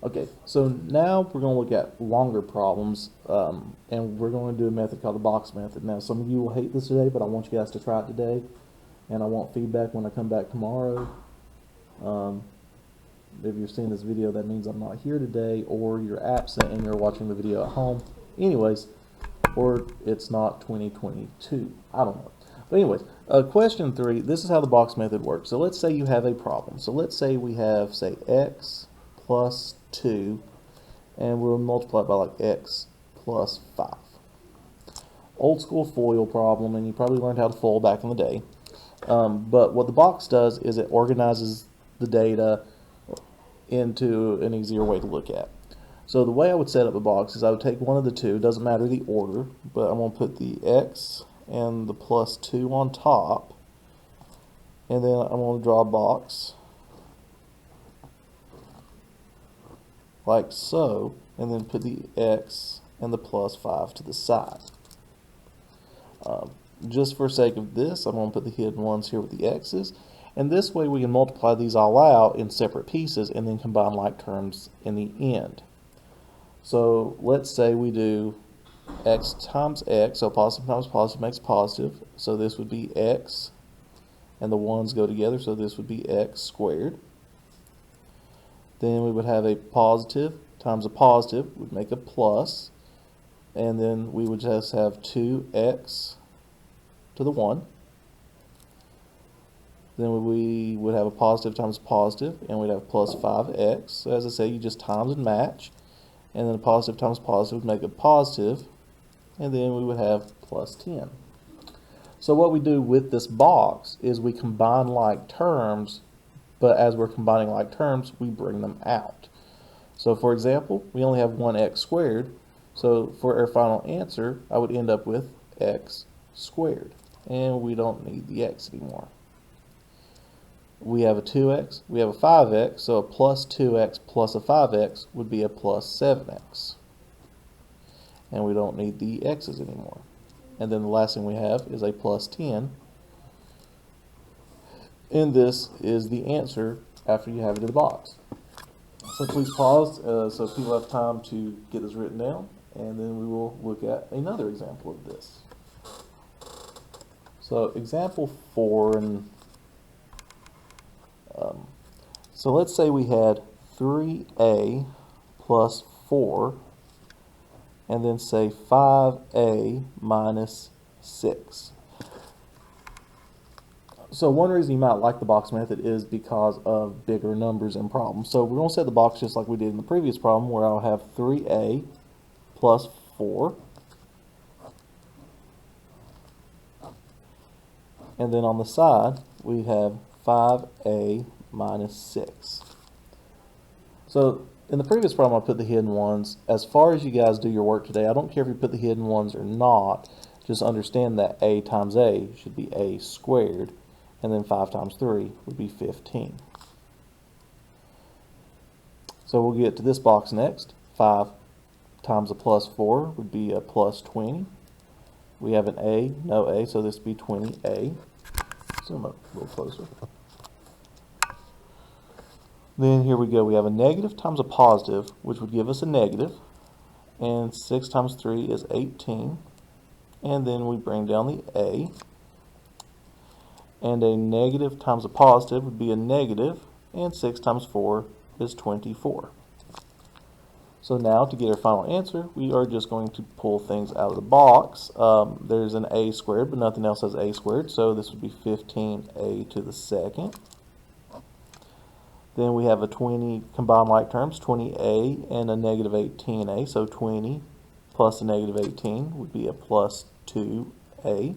Okay, so now we're going to look at longer problems, and we're going to do a method called the box method. Now, some of you will hate this today, but I want you guys to try it today, and I want feedback when I come back tomorrow. If you're seeing this video, that means I'm not here today, or you're absent and you're watching the video at home. Anyways, or it's not 2022. I don't know. But anyways, question 3, this is how the box method works. So let's say you have a problem. So let's say we have, say, x plus 2, and we'll multiply it by like x plus 5. Old school FOIL problem, and you probably learned how to FOIL back in the day. But what the box does is it organizes the data into an easier way to look at. So the way I would set up a box is I would take one of the two, doesn't matter the order, but I'm going to put the x and the plus 2 on top, and then I'm going to draw a box like so, and then put the x and the plus 5 to the side. Just for sake of this, I'm going to put the hidden ones here with the x's, and this way we can multiply these all out in separate pieces and then combine like terms in the end. So let's say we do x times x, so positive times positive makes positive, so this would be x, and the ones go together, so this would be x squared. Then we would have a positive times a positive would make a plus, and then we would just have 2x to the 1. Then we would have a positive times positive, and we'd have plus 5x. So as I say, you just times and match, and then a positive times positive would make a positive, and then we would have plus 10. So what we do with this box is we combine like terms, but as we're combining like terms, we bring them out. So for example, we only have 1x squared, so for our final answer, I would end up with x squared, and we don't need the x anymore. We have a 2x, we have a 5x, so a plus 2x plus a 5x would be a plus 7x. And we don't need the x's anymore. And then the last thing we have is a plus 10. And this is the answer after you have it in the box. So please pause so people have time to get this written down, and then we will look at another example of this. So example 4, and so let's say we had 3a plus 4, and then say 5a minus 6. So one reason you might like the box method is because of bigger numbers in problems. So we're going to set the box just like we did in the previous problem, where I'll have 3a plus 4, and then on the side we have 5a minus 6. So in the previous problem I put the hidden ones. As far as you guys do your work today, I don't care if you put the hidden ones or not, just understand that a times a should be a squared, and then 5 times 3 would be 15. So we'll get to this box next. 5 times a plus 4 would be a plus 20. We have an a, no a, so this would be 20a. Zoom up a little closer. Then here we go, we have a negative times a positive, which would give us a negative, and 6 times 3 is 18, and then we bring down the a, and a negative times a positive would be a negative, and 6 times 4 is 24. So now to get our final answer, we are just going to pull things out of the box. There's an a squared, but nothing else has a squared, so this would be 15a to the second. Then we have a 20 combined like terms, 20a and a negative 18a. So 20 plus a negative 18 would be a plus 2a.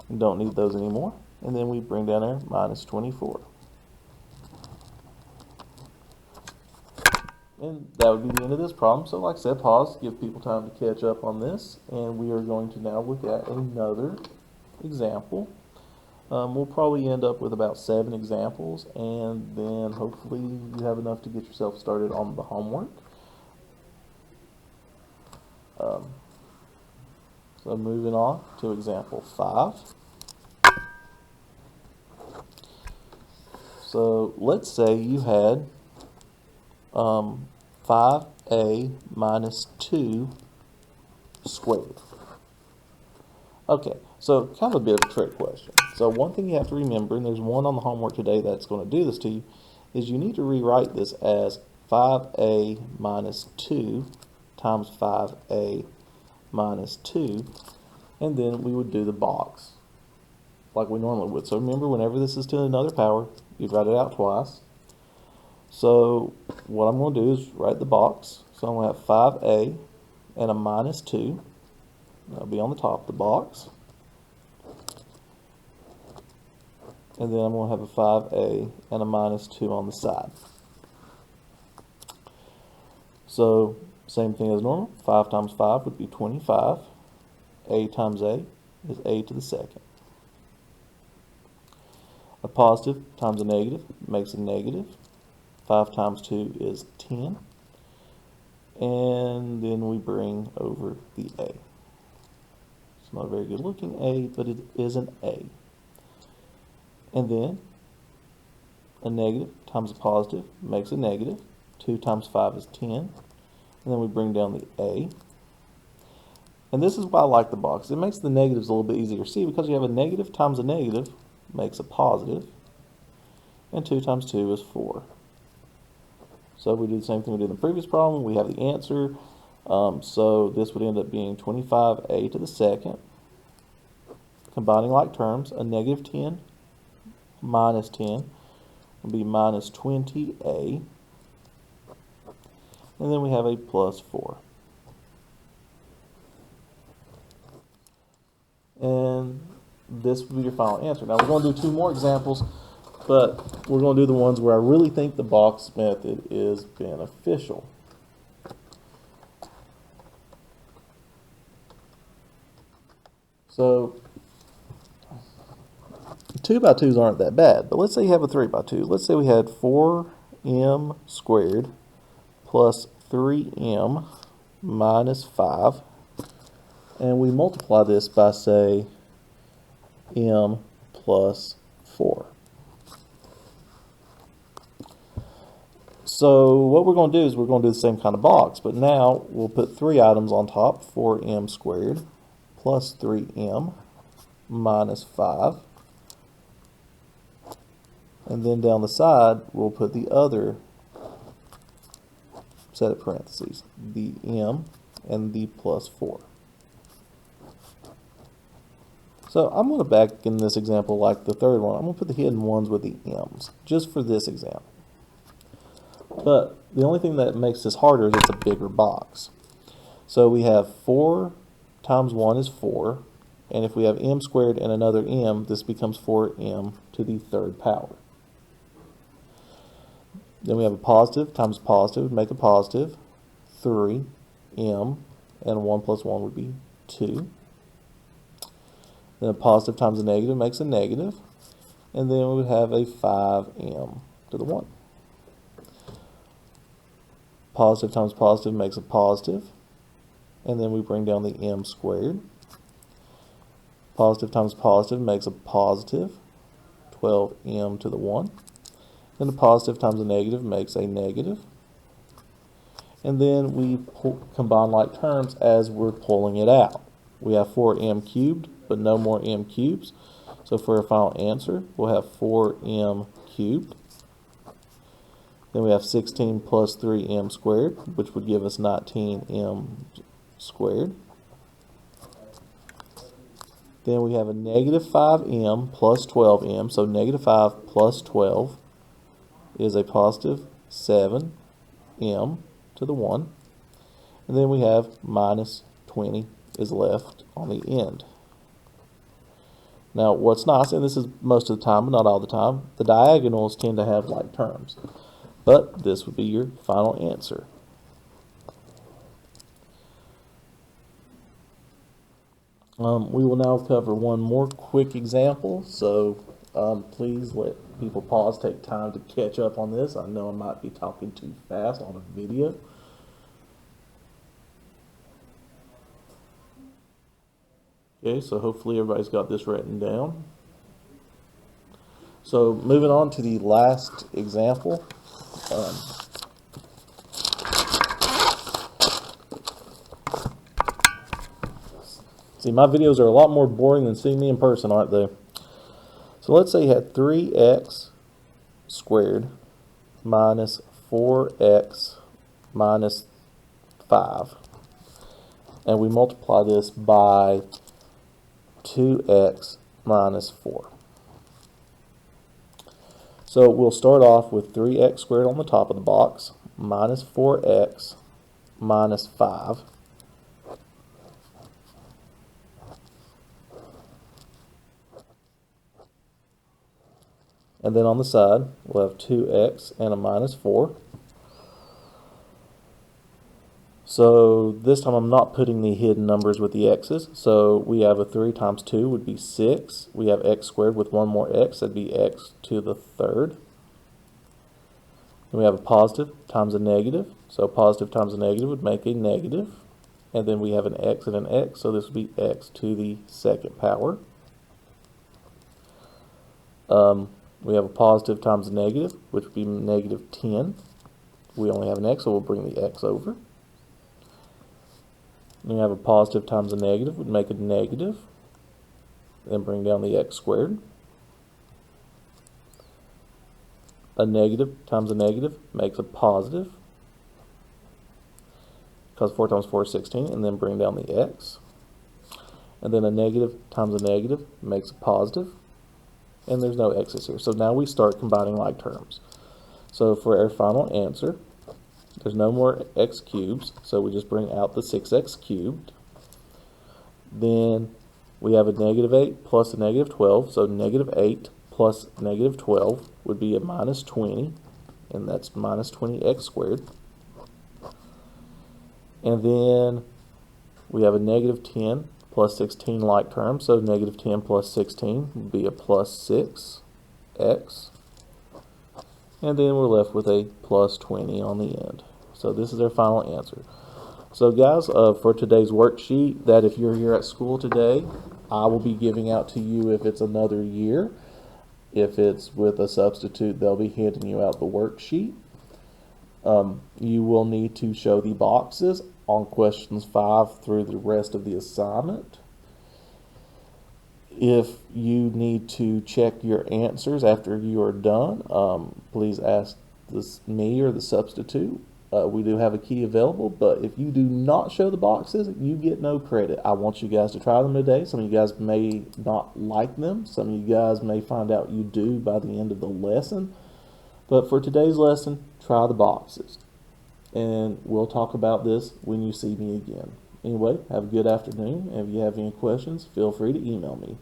We don't need those anymore. And then we bring down our minus 24. And that would be the end of this problem. So like I said, pause, give people time to catch up on this. And we are going to now look at another example. We'll probably end up with about 7 examples, and then hopefully you have enough to get yourself started on the homework. So moving on to example 5. So let's say you had 5a minus 2 squared. Okay, so kind of a bit of a trick question. So one thing you have to remember, and there's one on the homework today that's going to do this to you, is you need to rewrite this as 5a minus 2 times 5a minus 2, and then we would do the box like we normally would. So remember, whenever this is to another power, you'd write it out twice. So what I'm going to do is write the box. So I'm going to have 5a and a minus 2. That'll be on the top of the box. And then I'm going to have a 5a and a minus 2 on the side. So same thing as normal. 5 times 5 would be 25. A times a is a to the second. A positive times a negative makes a negative. 5 times 2 is 10. And then we bring over the a. It's not a very good looking a, but it is an a. And then a negative times a positive makes a negative. 2 times 5 is 10. And then we bring down the a. And this is why I like the box. It makes the negatives a little bit easier to see, because you have a negative times a negative makes a positive. And 2 times 2 is 4. So we do the same thing we did in the previous problem. We have the answer. So this would end up being 25a to the second. Combining like terms, a negative 10 minus 10 will be minus 20a. And then we have a plus 4. And this would be your final answer. Now we're going to do 2 more examples, but we're going to do the ones where I really think the box method is beneficial. So 2 by 2s aren't that bad, but let's say you have a 3 by 2. Let's say we had 4m squared plus 3m minus 5, and we multiply this by, say, m plus 4. So what we're going to do is we're going to do the same kind of box, but now we'll put 3 items on top, 4m squared plus 3m minus 5. And then down the side, we'll put the other set of parentheses, the m and the plus 4. So I'm going to back in this example like the third one. I'm going to put the hidden ones with the m's, just for this example. But the only thing that makes this harder is it's a bigger box. So we have 4 times 1 is 4, and if we have m squared and another m, this becomes 4m to the third power. Then we have a positive times positive, make a positive, 3m, and 1 plus 1 would be 2. Then a positive times a negative makes a negative, and then we would have a 5m to the 1. Positive times positive makes a positive, and then we bring down the m squared. Positive times positive makes a positive, 12m to the 1. Then a positive times a negative makes a negative. And then we combine like terms as we're pulling it out. We have 4m cubed, but no more m cubes. So for our final answer, we'll have 4m cubed. Then we have 16 plus 3m squared, which would give us 19m squared. Then we have a negative 5m plus 12m, so negative 5 plus 12 is a positive 7m to the 1. And then we have minus 20 is left on the end. Now what's nice, and this is most of the time but not all the time, the diagonals tend to have like terms. But this would be your final answer. We will now cover one more quick example, so please let people pause, take time to catch up on this. I know I might be talking too fast on a video. Okay, so hopefully everybody's got this written down. So moving on to the last example. See, my videos are a lot more boring than seeing me in person, aren't they? So let's say you had 3x squared minus 4x minus 5. And we multiply this by 2x minus 4. So we'll start off with 3x squared on the top of the box minus 4x minus 5. And then on the side, we'll have 2x and a minus 4. So this time I'm not putting the hidden numbers with the x's. So we have a 3 times 2 would be 6. We have x squared with one more x. That'd be x to the third. Then we have a positive times a negative. So positive times a negative would make a negative. And then we have an x and an x. So this would be x to the second power. We have a positive times a negative, which would be negative 10. We only have an x, so we'll bring the x over. Then we have a positive times a negative would make a negative. Then bring down the x squared. A negative times a negative makes a positive, because 4 times 4 is 16, and then bring down the x. And then a negative times a negative makes a positive, and there's no x's here. So now we start combining like terms. So for our final answer, there's no more x cubes, so we just bring out the 6x cubed. Then we have a negative 8 plus a negative 12, so negative 8 plus negative 12 would be a minus 20, and that's minus 20x squared. And then we have a negative 10 plus 16 like terms, so negative 10 plus 16 would be a plus 6x. And then we're left with a plus 20 on the end. So this is our final answer. So guys, for today's worksheet, that if you're here at school today, I will be giving out to you if it's another year. If it's with a substitute, they'll be handing you out the worksheet. You will need to show the boxes on questions 5 through the rest of the assignment. If you need to check your answers after you are done, please ask me or the substitute. We do have a key available, but if you do not show the boxes, you get no credit. I want you guys to try them today. Some of you guys may not like them. Some of you guys may find out you do by the end of the lesson. But for today's lesson, try the boxes. And we'll talk about this when you see me again. Anyway, have a good afternoon. And if you have any questions, feel free to email me.